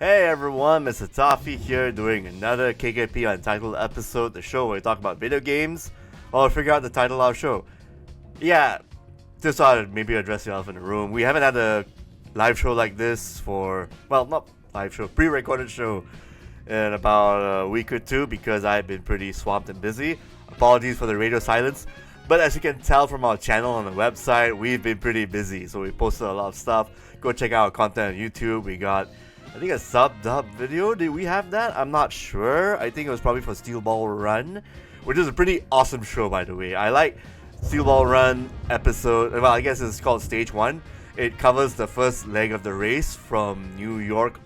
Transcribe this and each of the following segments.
Hey everyone, Mr. Toffee here doing another KKP Untitled episode, the show where we talk about video games. Well, figure out the title of our show. Yeah, just thought I'd maybe address the elephant in the room. We haven't had a live show like this not live show, pre-recorded show in about a week or two because I've been pretty swamped and busy. Apologies for the radio silence. But as you can tell from our channel on the website, we've been pretty busy. So we posted a lot of stuff. Go check out our content on YouTube. We got I think a sub-dub video. Did we have that? I'm not sure. I think it was probably for Steel Ball Run, which is a pretty awesome show, by the way. I like Steel Ball Run episode. Well, I guess it's called Stage 1. It covers the first leg of the race from New York,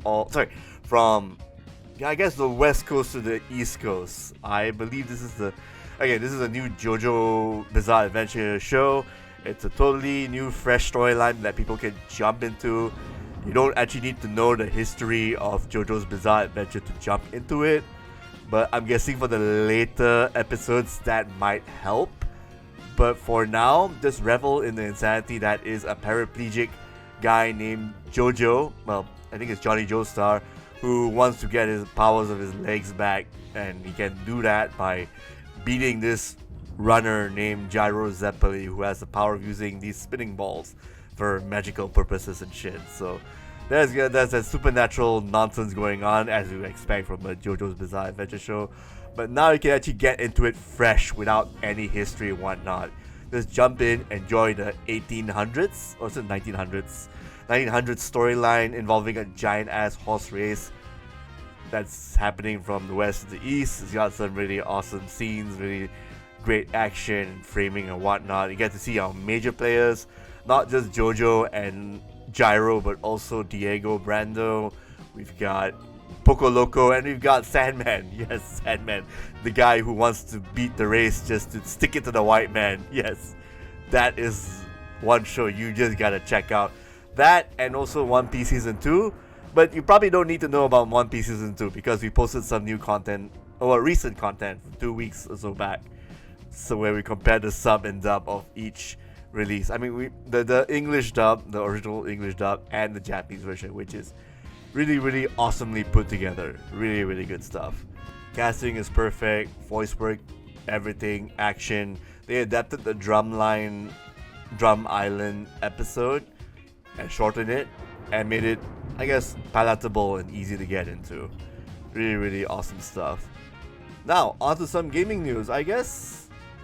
from I guess the West Coast to the East Coast. I believe this is a new JoJo Bizarre Adventure show. It's a totally new, fresh storyline that people can jump into. You don't actually need to know the history of JoJo's Bizarre Adventure to jump into it, but I'm guessing for the later episodes that might help. But for now, just revel in the insanity that is a paraplegic guy named JoJo, well, I think it's Johnny Joestar, who wants to get his powers of his legs back, and he can do that by beating this runner named Gyro Zeppeli, who has the power of using these spinning balls for magical purposes and shit. So there's that supernatural nonsense going on, as you expect from a JoJo's Bizarre Adventure show. But now you can actually get into it fresh without any history and whatnot. Just jump in, enjoy the 1800s, or is it 1900s? 1900s storyline involving a giant ass horse race that's happening from the west to the east. It's got some really awesome scenes, really great action, framing and whatnot. You get to see our major players, not just JoJo and Gyro, but also Diego Brando. We've got Poco Loco, and we've got Sandman. Yes, Sandman, the guy who wants to beat the race just to stick it to the white man. Yes, that is one show you just gotta check out. That and also One Piece Season 2. But you probably don't need to know about One Piece Season 2 because we posted some new content, or recent content, 2 weeks or so back. So where we compared the sub and dub of each release. I mean, the English dub, the original English dub, and the Japanese version, which is really, really awesomely put together. Really, really good stuff. Casting is perfect, voice work, everything, action. They adapted the Drum Island episode and shortened it and made it, I guess, palatable and easy to get into. Really, really awesome stuff. Now, on to some gaming news, I guess.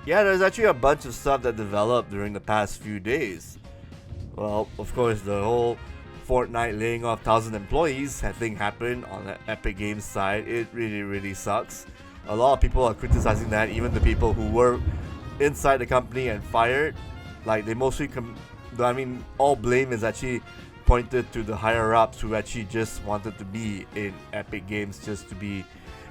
Yeah, there's actually a bunch of stuff that developed during the past few days. Well, of course, the whole Fortnite laying off 1,000 employees thing happened on the Epic Games side. It really, really sucks. A lot of people are criticizing that, even the people who were inside the company and fired. Like, they mostly all blame is actually pointed to the higher-ups who actually just wanted to be in Epic Games just to be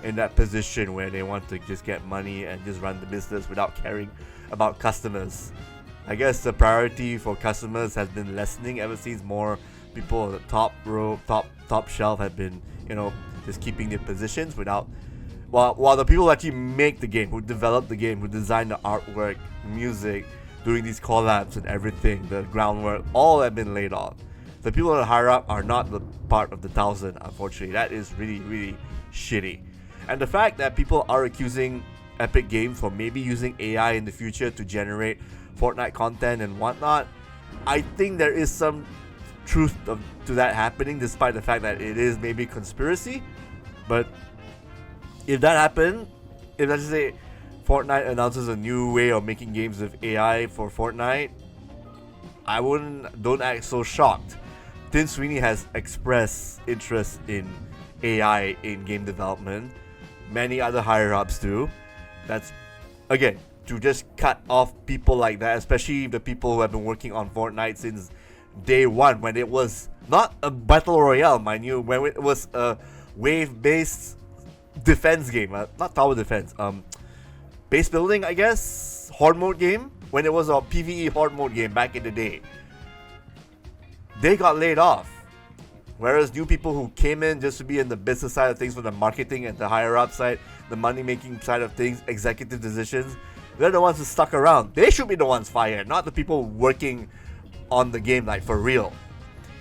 in that position where they want to just get money and just run the business without caring about customers. I guess the priority for customers has been lessening ever since more people on the top shelf have been, just keeping their positions while the people who actually make the game, who develop the game, who design the artwork, music, doing these collabs and everything, the groundwork, all have been laid off. The people that are higher up are not the part of the 1,000, unfortunately. That is really, really shitty. And the fact that people are accusing Epic Games for maybe using AI in the future to generate Fortnite content and whatnot, I think there is some truth to that happening, despite the fact that it is maybe conspiracy. But if that happened, if let's say Fortnite announces a new way of making games with AI for Fortnite, don't act so shocked. Tim Sweeney has expressed interest in AI in game development. Many other higher-ups do. That's, again, to just cut off people like that, especially the people who have been working on Fortnite since day one, when it was not a battle royale, mind you, when it was a wave-based defense game, not tower defense, base building, I guess, horde mode game, when it was a PvE horde mode game back in the day. They got laid off. Whereas new people who came in just to be in the business side of things, from the marketing and the higher up side, the money making side of things, executive decisions, they're the ones who stuck around. They should be the ones fired, not the people working on the game, like for real.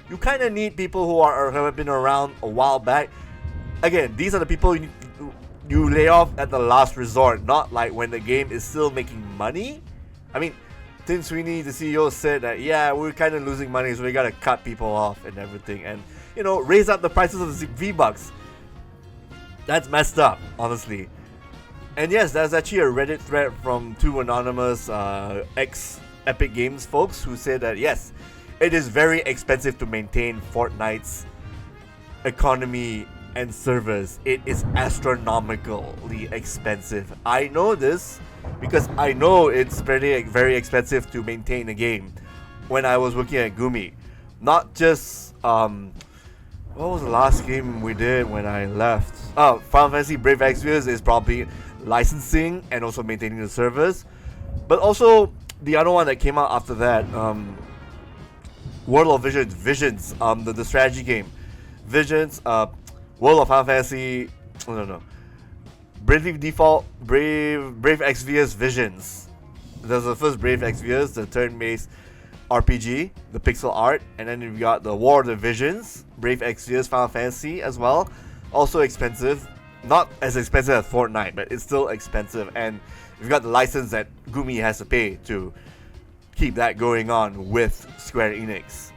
you kind of need people who have been around a while back. Again, these are the people you lay off at the last resort, not like when the game is still making money. I mean, Tim Sweeney, the CEO, said that, yeah, we're kind of losing money, so we gotta cut people off and everything, and, you know, raise up the prices of the V-Bucks. That's messed up, honestly. And yes, there's actually a Reddit thread from two anonymous ex-Epic Games folks who said that, yes, it is very expensive to maintain Fortnite's economy and servers. It is astronomically expensive. I know this because I know it's very expensive to maintain a game. When I was working at Gumi, not just what was the last game we did when I left? Oh, Final Fantasy Brave Exvius is probably licensing and also maintaining the servers, but also the other one that came out after that, World of Visions, the strategy game, Visions, World of Final Fantasy, no, Brave Exvius Visions. There's the first Brave Exvius, the turn-based RPG, the pixel art, and then you've got the War of the Visions, Brave Exvius Final Fantasy as well. Also expensive, not as expensive as Fortnite, but it's still expensive, and you've got the license that Gumi has to pay to keep that going on with Square Enix.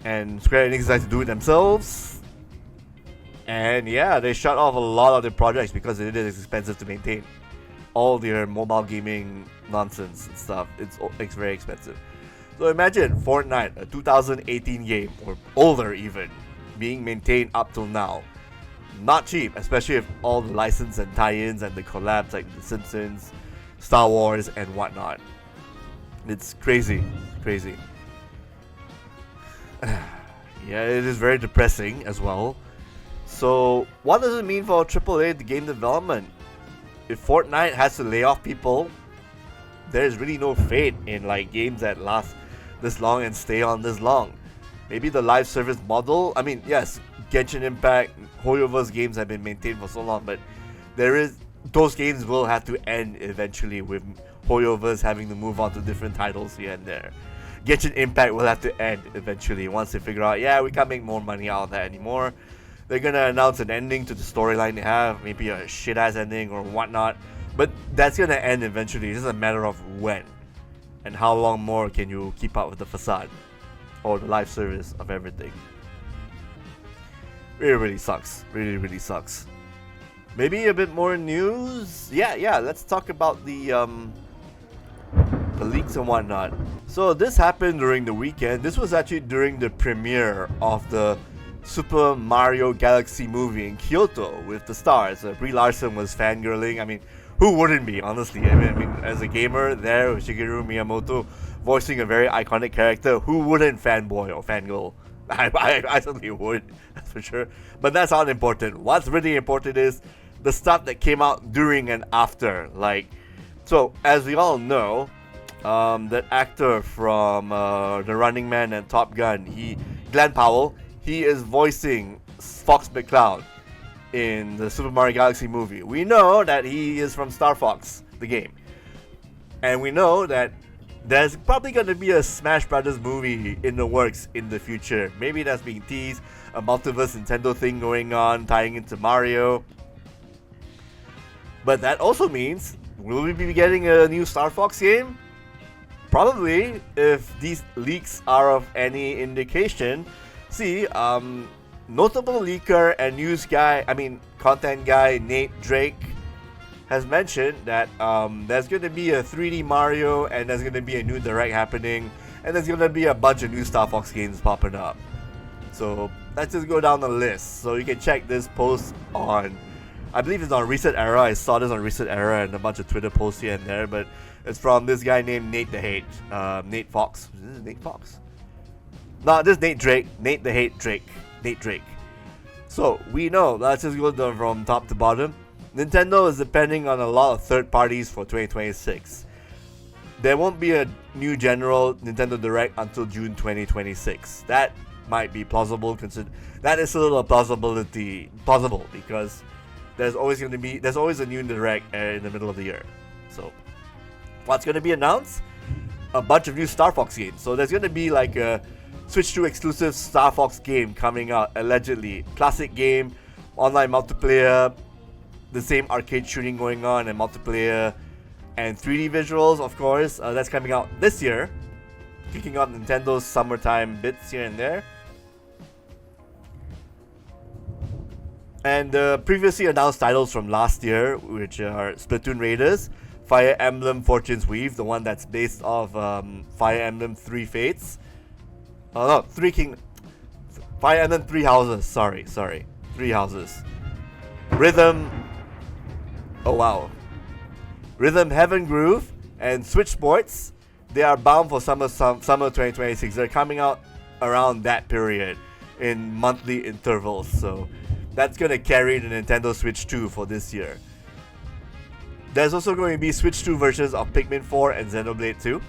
And Square Enix decided to do it themselves. And yeah, they shut off a lot of their projects because it is expensive to maintain all their mobile gaming nonsense and stuff. It's very expensive. So imagine Fortnite, a 2018 game, or older even, being maintained up till now. Not cheap, especially with all the license and tie-ins and the collabs like The Simpsons, Star Wars, and whatnot. It's crazy. Yeah, it is very depressing as well. So, what does it mean for AAA game development? If Fortnite has to lay off people, there's really no fate in like games that last this long and stay on this long. Maybe the live service model. I mean, yes, Genshin Impact, Hoyoverse games have been maintained for so long, but those games will have to end eventually, with Hoyoverse having to move on to different titles here and there. Genshin Impact will have to end eventually once they figure out, yeah, we can't make more money out of that anymore. They're gonna announce an ending to the storyline they have, maybe a shit-ass ending or whatnot, but that's gonna end eventually. It's just a matter of when and how long more can you keep up with the facade or the live service of everything. Really sucks. Really sucks. Maybe a bit more news. Yeah. Let's talk about the leaks and whatnot. So this happened during the weekend. This was actually during the premiere of the Super Mario Galaxy movie in Kyoto with the stars. Brie Larson was fangirling. I mean, who wouldn't be, honestly? I mean, as a gamer there with Shigeru Miyamoto voicing a very iconic character, who wouldn't fanboy or fangirl? I certainly would, that's for sure. But that's not important. What's really important is the stuff that came out during and after. Like, so as we all know, that actor from The Running Man and Top Gun, Glenn Powell, he is voicing Fox McCloud in the Super Mario Galaxy movie. We know that he is from Star Fox, the game. And we know that there's probably going to be a Smash Brothers movie in the works in the future. Maybe that's being teased, a multiverse Nintendo thing going on, tying into Mario. But that also means, will we be getting a new Star Fox game? Probably, if these leaks are of any indication. See, notable leaker and content guy Nate Drake has mentioned that there's going to be a 3D Mario, and there's going to be a new Direct happening, and there's going to be a bunch of new Star Fox games popping up. So let's just go down the list. So you can check this post on, I believe it's on Reset Era. I saw this on Reset Era and a bunch of Twitter posts here and there, but it's from this guy named Nate the Hate. Nate Fox. Is this Nate Fox? No, this is Nate Drake. Nate the Hate Drake. Nate Drake. So we know, let's just go from top to bottom. Nintendo is depending on a lot of third parties for 2026. There won't be a new general Nintendo Direct until June 2026. That might be plausible. That is a little plausible because there's always a new Direct in the middle of the year. So what's going to be announced? A bunch of new Star Fox games. So there's going to be like a Switch 2 exclusive Star Fox game coming out, allegedly. Classic game, online multiplayer, the same arcade shooting going on and multiplayer, and 3D visuals, of course. That's coming out this year, kicking off Nintendo's summertime bits here and there. And previously announced titles from last year, which are Splatoon Raiders, Fire Emblem Fortune's Weave, the one that's based off Fire Emblem Three Fates. Oh no, Fire Emblem Three Houses, sorry. Three Houses. Rhythm, oh wow. Rhythm Heaven Groove and Switch Sports, they are bound for summer 2026. They're coming out around that period in monthly intervals, so that's going to carry the Nintendo Switch 2 for this year. There's also going to be Switch 2 versions of Pikmin 4 and Xenoblade 2.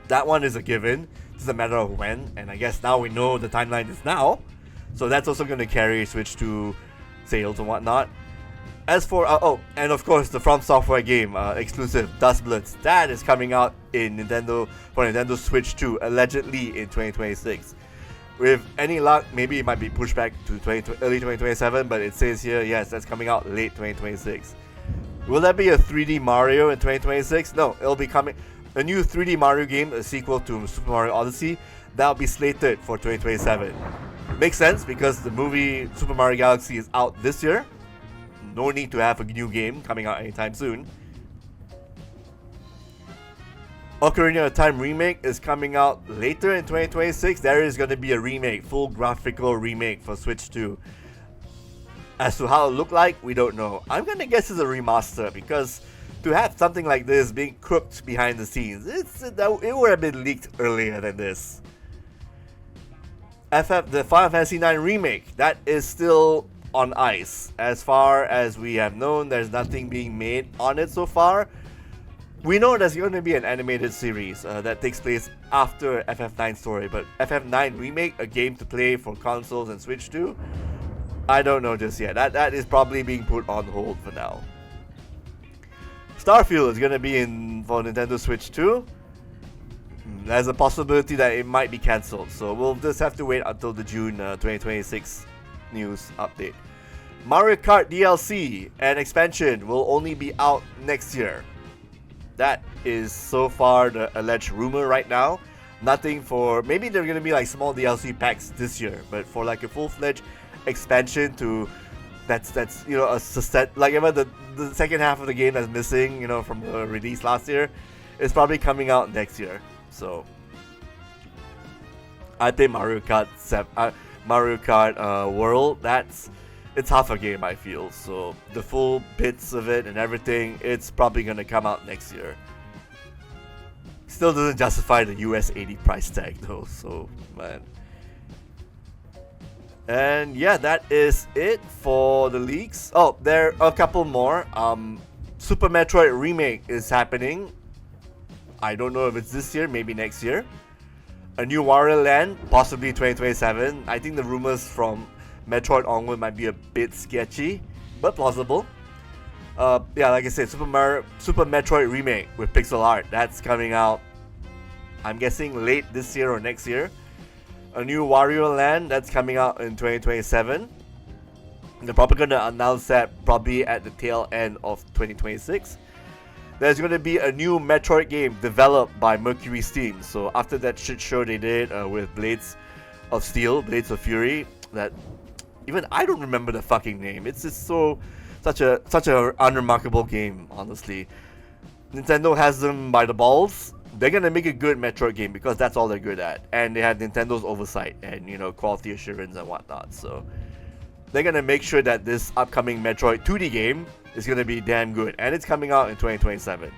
That one is a given. It's a matter of when, and I guess now we know the timeline is now. So that's also going to carry Switch 2 sales and whatnot. As for, and of course the From Software game exclusive Dust Blitz, that is coming out in for Nintendo Switch 2, allegedly in 2026. With any luck, maybe it might be pushed back to early 2027, but it says here, yes, that's coming out late 2026. Will that be a 3D Mario in 2026? No, it'll be coming. A new 3D Mario game, a sequel to Super Mario Odyssey, that'll be slated for 2027. Makes sense because the movie Super Mario Galaxy is out this year. No need to have a new game coming out anytime soon. Ocarina of Time remake is coming out later in 2026. There is going to be a remake, full graphical remake for Switch 2. As to how it look like, we don't know. I'm going to guess it's a remaster because to have something like this being cooked behind the scenes, it would have been leaked earlier than this. The Final Fantasy IX remake, that is still on ice. As far as we have known, there's nothing being made on it so far. We know there's going to be an animated series that takes place after FF9 story, but FF9 remake, a game to play for consoles and Switch 2, I don't know just yet. That is probably being put on hold for now. Starfield is going to be in for Nintendo Switch 2. There's a possibility that it might be cancelled, so we'll just have to wait until the June 2026 news update. Mario Kart DLC and expansion will only be out next year. That is so far the alleged rumor right now. Nothing for, maybe they're going to be like small DLC packs this year, but for like a full-fledged expansion to that's you know, a like even the second half of the game that's missing, you know, from the release last year, is probably coming out next year. So I think Mario Kart World, it's half a game, I feel. So the full bits of it and everything, it's probably gonna come out next year. Still doesn't justify the US $80 price tag though, so man. And yeah, that is it for the leaks. Oh, there are a couple more. Super Metroid Remake is happening. I don't know if it's this year, maybe next year. A new Wario Land, possibly 2027. I think the rumors from Metroid onward might be a bit sketchy, but plausible. Yeah, like I said, Super Metroid Remake with pixel art. That's coming out, I'm guessing, late this year or next year. A new Wario Land, that's coming out in 2027. They're probably going to announce that probably at the tail end of 2026. There's going to be a new Metroid game developed by Mercury Steam. So after that shit show they did with Blades of Steel, Blades of Fury, that even I don't remember the fucking name. It's just such a unremarkable game, honestly. Nintendo has them by the balls. They're gonna make a good Metroid game because that's all they're good at, and they have Nintendo's oversight and, you know, quality assurance and whatnot. So they're gonna make sure that this upcoming Metroid 2D game is gonna be damn good, and it's coming out in 2027.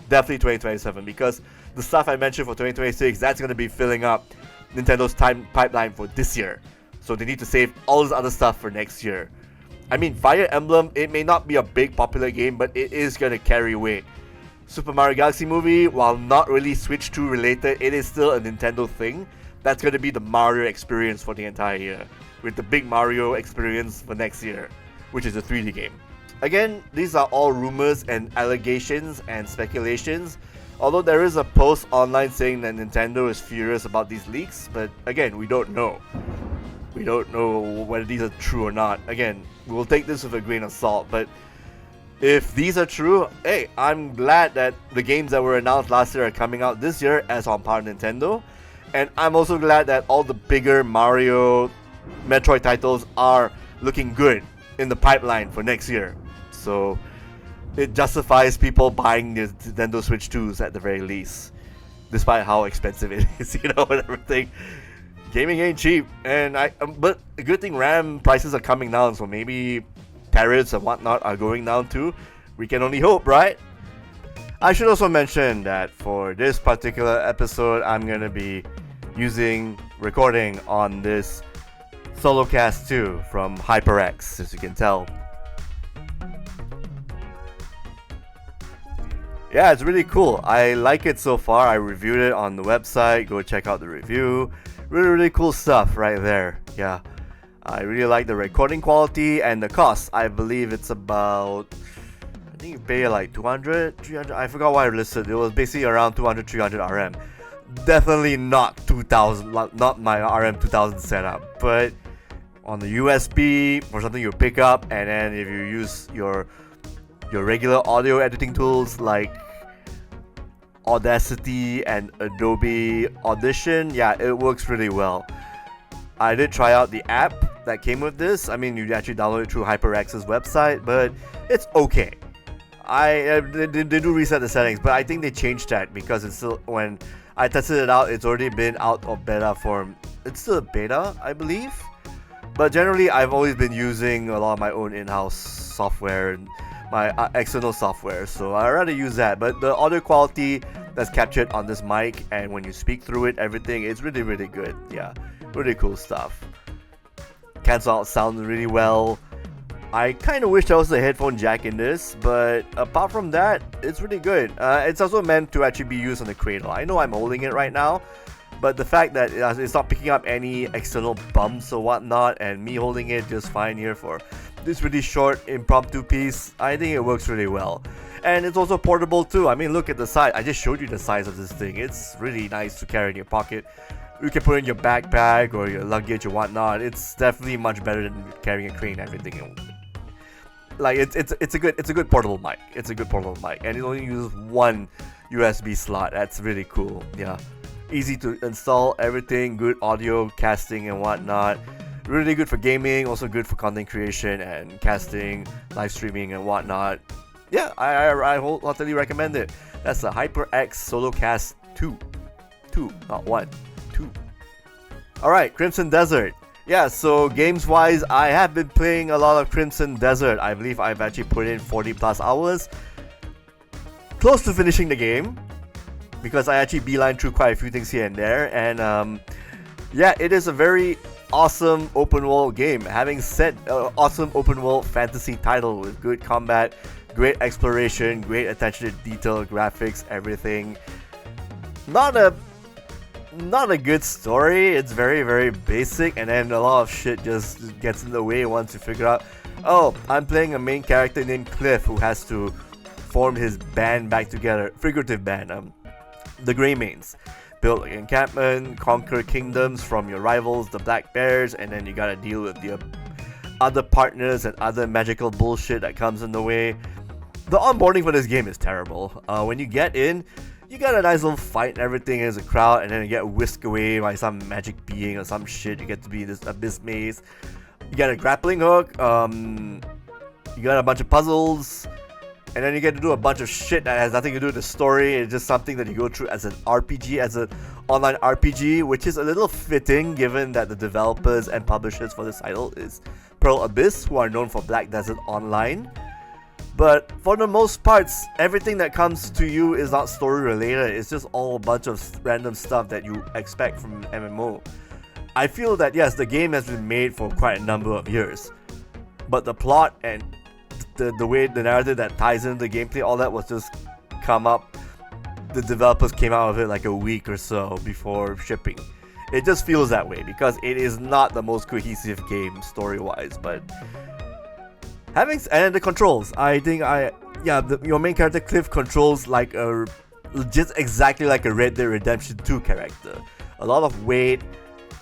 Definitely 2027, because the stuff I mentioned for 2026, that's gonna be filling up Nintendo's time pipeline for this year. So they need to save all this other stuff for next year. I mean, Fire Emblem, it may not be a big popular game, but it is gonna carry weight. Super Mario Galaxy movie, while not really Switch 2 related, it is still a Nintendo thing. That's going to be the Mario experience for the entire year, with the big Mario experience for next year, which is a 3D game. Again, these are all rumors and allegations and speculations. Although there is a post online saying that Nintendo is furious about these leaks, but again, we don't know. We don't know whether these are true or not. Again, we'll take this with a grain of salt, but if these are true, hey, I'm glad that the games that were announced last year are coming out this year as on par Nintendo. And I'm also glad that all the bigger Mario, Metroid titles are looking good in the pipeline for next year. So it justifies people buying the Nintendo Switch 2s at the very least, despite how expensive it is, and everything. Gaming ain't cheap, and but a good thing RAM prices are coming down, so maybe tariffs and whatnot are going down too. We can only hope, right? I should also mention that for this particular episode, I'm gonna be recording on this SoloCast 2 from HyperX, as you can tell. Yeah, it's really cool. I like it so far. I reviewed it on the website. Go check out the review. Really cool stuff right there. Yeah, I really like the recording quality and the cost. I believe it's about, I think you pay like 200, 300. I forgot what I listed. It was basically around 200, 300 RM. Definitely not 2000, not my RM 2000 setup. But on the USB or something you pick up, and then if you use your regular audio editing tools like Audacity and Adobe Audition, yeah, it works really well. I did try out the app that came with this. I mean, you actually download it through HyperX's website, but it's okay. They do reset the settings, but I think they changed that because it's still, when I tested it out, it's already been out of beta form. It's still a beta, I believe. But generally, I've always been using a lot of my own in-house software and my external software, so I rather use that. But the audio quality that's captured on this mic and when you speak through it, everything is really good. Yeah, really cool stuff. Cancel out sound really well. I kind of wish there was a headphone jack in this, but apart from that, it's really good. It's also meant to actually be used on the cradle. I know I'm holding it right now, but the fact that it's not picking up any external bumps or whatnot, and me holding it just fine here for this really short impromptu piece, I think it works really well. And it's also portable too. I mean, look at the size. I just showed you the size of this thing. It's really nice to carry in your pocket. You can put it in your backpack or your luggage or whatnot. It's definitely much better than carrying a crane and everything. Like it's a good portable mic. It's a good portable mic, and it only uses one USB slot. That's really cool. Yeah, easy to install. Everything good, audio casting and whatnot. Really good for gaming, also good for content creation and casting, live streaming and whatnot. Yeah, I wholeheartedly recommend it. That's the HyperX SoloCast 2. 2, not 1. 2. Alright, Crimson Desert. Yeah, so games-wise, I have been playing a lot of Crimson Desert. I believe I've actually put in 40 plus hours. Close to finishing the game, because I actually beeline through quite a few things here and there. And yeah, it is a very awesome open world game. Having said, awesome open world fantasy title with good combat, great exploration, great attention to detail, graphics, everything. Not a good story. It's very basic, and then a lot of shit just gets in the way once you figure out, oh, I'm playing a main character named Cliff who has to form his band back together, figurative band, the Greymanes. Build an encampment, conquer kingdoms from your rivals, the Black Bears, and then you gotta deal with the other partners and other magical bullshit that comes in the way. The onboarding for this game is terrible. When you get in, you got a nice little fight and everything as a crowd, and then you get whisked away by some magic being or some shit. You get to be in this abyss maze. You got a grappling hook, you got a bunch of puzzles, and then you get to do a bunch of shit that has nothing to do with the story. It's just something that you go through as an RPG, as an online RPG, which is a little fitting given that the developers and publishers for this title is Pearl Abyss, who are known for Black Desert Online. But for the most parts, everything that comes to you is not story related. It's just all a bunch of random stuff that you expect from an MMO. I feel that yes, the game has been made for quite a number of years, but the plot and the way the narrative that ties in the gameplay, all that was just come up. The developers came out of it like a week or so before shipping. It just feels that way because it is not the most cohesive game story-wise. But and the controls, I think your main character Cliff controls like a just exactly like a Red Dead Redemption 2 character. A lot of weight,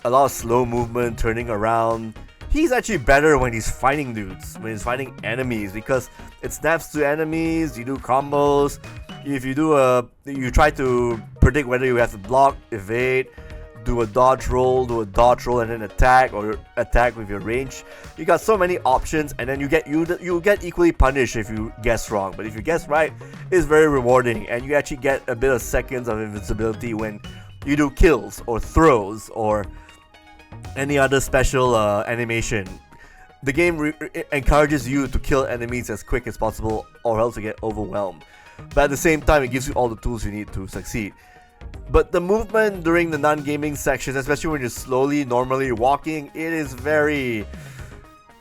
a lot of slow movement, turning around. He's actually better when he's fighting dudes, when he's fighting enemies, because it snaps to enemies, you do combos. If you try to predict whether you have to block, evade, do a dodge roll, and then attack, or attack with your range. You got so many options, and then you get equally punished if you guess wrong. But if you guess right, it's very rewarding, and you actually get a bit of seconds of invincibility when you do kills or throws or any other special animation. The game encourages you to kill enemies as quick as possible, or else you get overwhelmed. But at the same time, it gives you all the tools you need to succeed. But the movement during the non-gaming sections, especially when you're normally walking, it is very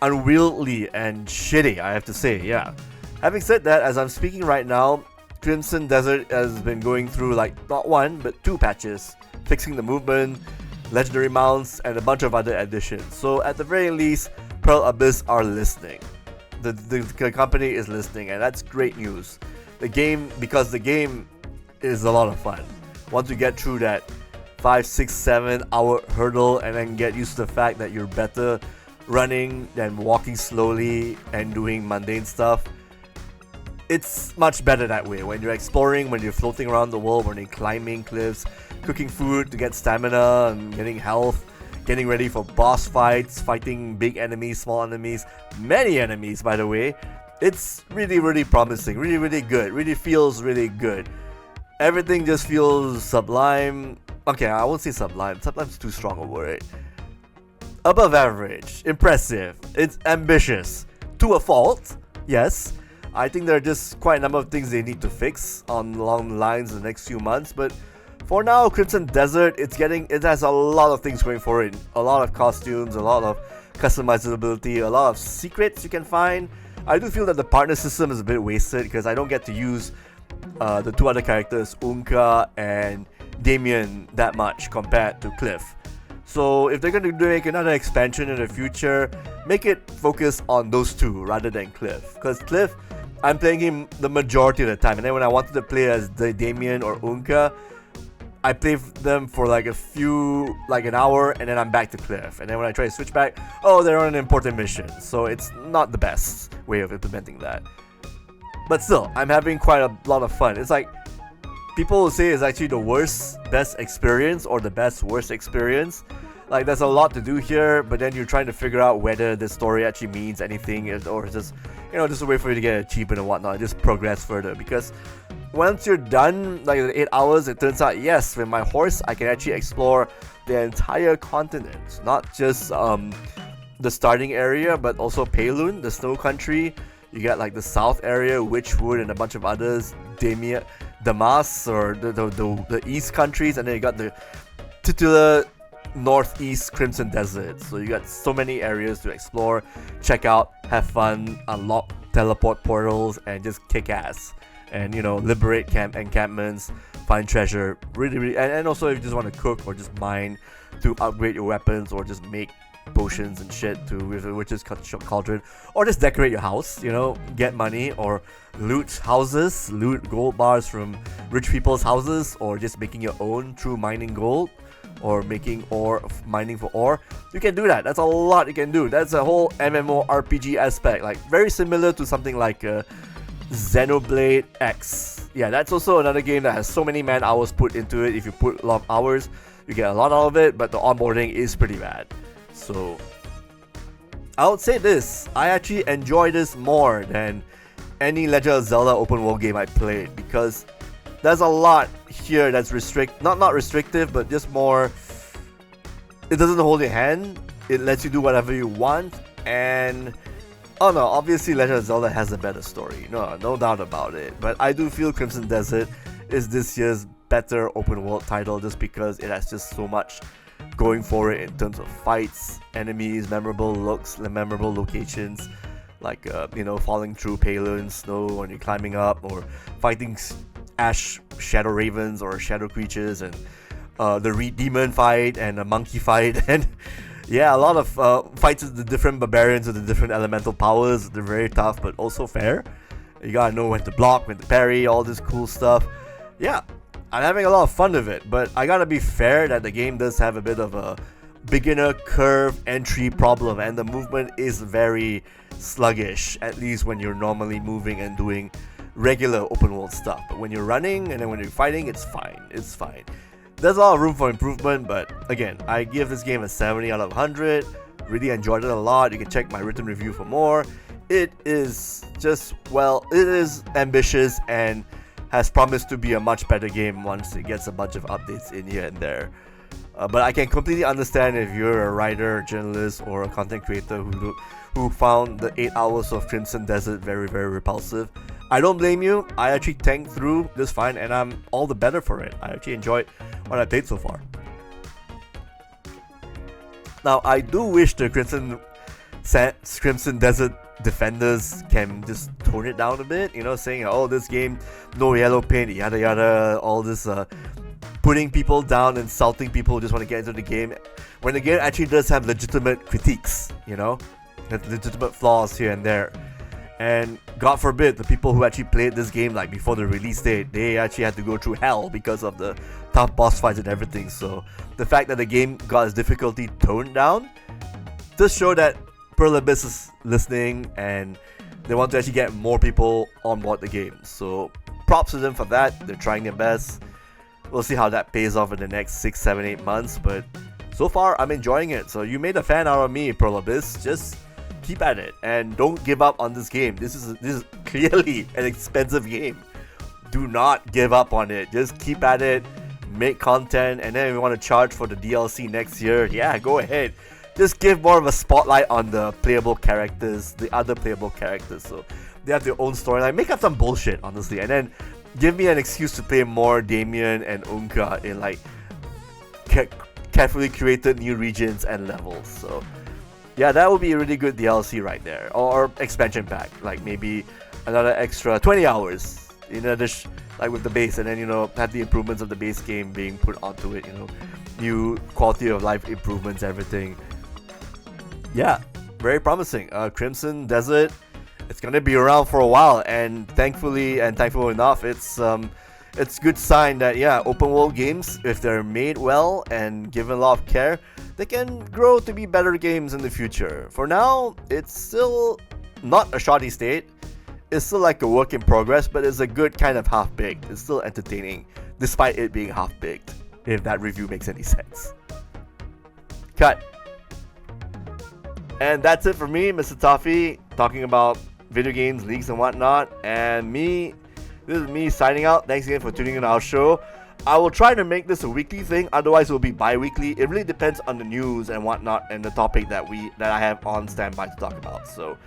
unwieldy and shitty, I have to say, yeah. Having said that, as I'm speaking right now, Crimson Desert has been going through like not one, but 2 patches, fixing the movement, legendary mounts, and a bunch of other additions. So at the very least, Pearl Abyss are listening. The company is listening, and that's great news. Because the game is a lot of fun. Once you get through that 5, 6, 7 hour hurdle and then get used to the fact that you're better running than walking slowly and doing mundane stuff, it's much better that way. When you're exploring, when you're floating around the world, when you're climbing cliffs, cooking food to get stamina and getting health, getting ready for boss fights, fighting big enemies, small enemies, many enemies by the way, it's really, really promising, really, really good, really feels really good. Everything just feels sublime. Okay, I won't say sublime. Sometimes too strong a word. Above average. Impressive. It's ambitious. To a fault. Yes. I think there are just quite a number of things they need to fix along the lines in the next few months. But for now, Crimson Desert, it has a lot of things going for it. A lot of costumes, a lot of customizability, a lot of secrets you can find. I do feel that the partner system is a bit wasted because I don't get to use the 2 other characters, Unka and Damien, that much compared to Cliff. So if they're going to make another expansion in the future, make it focus on those 2 rather than Cliff. Because Cliff, I'm playing him the majority of the time, and then when I wanted to play as the Damien or Unka, I play them for like an hour, and then I'm back to Cliff. And then when I try to switch back, they're on an important mission. So it's not the best way of implementing that. But still, I'm having quite a lot of fun. It's like, people will say it's actually the worst best experience or the best worst experience. Like, there's a lot to do here, but then you're trying to figure out whether the story actually means anything, or just a way for you to get an achievement and whatnot, just progress further. Because once you're done, like the 8 hours, it turns out, yes, with my horse, I can actually explore the entire continent. Not just the starting area, but also Peilun, the snow country. You get like the south area, Witchwood, and a bunch of others, Damas, or the east countries, and then you got the titular northeast Crimson Desert. So you got so many areas to explore, check out, have fun, unlock teleport portals, and just kick ass. And liberate encampments, find treasure, really, really, and also if you just want to cook or just mine to upgrade your weapons, or just make potions and shit with the witch's cauldron, or just decorate your house, get money, or loot houses, loot gold bars from rich people's houses, or just making your own through mining gold, or making mining for ore. You can do that. That's a lot you can do. That's a whole MMORPG aspect, like very similar to something like Xenoblade X. Yeah, that's also another game that has so many man hours put into it. If you put a lot of hours, you get a lot out of it, but the onboarding is pretty bad. So I would say this, I actually enjoy this more than any Legend of Zelda open world game I played, because there's a lot here that's not restrictive, but just more, it doesn't hold your hand, it lets you do whatever you want, and obviously Legend of Zelda has a better story, no doubt about it, but I do feel Crimson Desert is this year's better open world title, just because it has just so much going for it in terms of fights, enemies, memorable looks, memorable locations, like falling through Peilun snow when you're climbing up, or fighting ash shadow ravens or shadow creatures, and the reed demon fight and a monkey fight, and yeah, a lot of fights with the different barbarians with the different elemental powers. They're very tough, but also fair. You gotta know when to block, when to parry, all this cool stuff. yeah, I'm having a lot of fun with it, but I gotta be fair that the game does have a bit of a beginner curve entry problem, and the movement is very sluggish, at least when you're normally moving and doing regular open world stuff. But when you're running and then when you're fighting, it's fine. It's fine. There's a lot of room for improvement, but again, I give this game a 70 out of 100. Really enjoyed it a lot. You can check my written review for more. It is just, well, it is ambitious and has promised to be a much better game once it gets a bunch of updates in here and there. But I can completely understand if you're a writer, journalist, or a content creator who found the 8 hours of Crimson Desert very, very repulsive. I don't blame you. I actually tanked through just fine, and I'm all the better for it. I actually enjoyed what I played so far. Now, I do wish the Crimson Desert defenders can just tone it down a bit, you know, saying, oh, this game, no yellow paint, yada yada, all this putting people down, insulting people who just want to get into the game, when the game actually does have legitimate critiques, you know, legitimate flaws here and there. And God forbid, the people who actually played this game like before the release date, they actually had to go through hell because of the tough boss fights and everything. So the fact that the game got its difficulty toned down does show that Pearl Abyss is listening and they want to actually get more people on board the game. So props to them for that. They're trying their best. We'll see how that pays off in the next 6, 7, 8 months. But so far, I'm enjoying it. So you made a fan out of me, Pearl Abyss. Just keep at it and don't give up on this game. This is clearly an expensive game. Do not give up on it. Just keep at it, make content, and then if you want to charge for the DLC next year, yeah, go ahead. Just give more of a spotlight on the playable characters, the other playable characters, so they have their own storyline. Make up some bullshit, honestly, and then give me an excuse to play more Damien and Unka in like carefully curated new regions and levels. So yeah, that would be a really good DLC right there, or expansion pack, like maybe another extra 20 hours in addition, like with the base, and then, you know, have the improvements of the base game being put onto it, you know, new quality of life improvements, everything. Yeah, very promising. Crimson Desert, it's gonna be around for a while, and thankfully and thankful enough, it's good sign that, yeah, open world games, if they're made well and given a lot of care, they can grow to be better games in the future. For now, it's still not a shoddy state. It's still like a work in progress, but it's a good kind of half-baked. It's still entertaining, despite it being half-baked, if that review makes any sense. Cut. And that's it for me, Mr. Toffee, talking about video games, leaks, and whatnot. And this is me signing out. Thanks again for tuning in to our show. I will try to make this a weekly thing, otherwise it will be bi-weekly. It really depends on the news and whatnot and the topic that I have on standby to talk about. So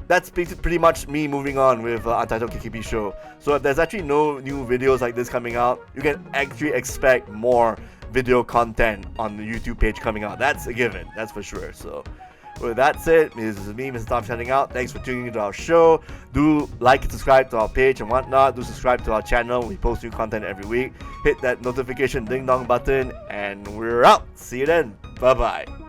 that's pretty much me moving on with Untitled KKP show. So if there's actually no new videos like this coming out, you can actually expect more video content on the YouTube page coming out. That's a given, that's for sure. So with that said, this is me, Mr. Tom, signing out. Thanks for tuning into our show. Do like and subscribe to our page and whatnot. Do subscribe to our channel. We post new content every week. Hit that notification ding dong button, and we're out. See you then. Bye bye.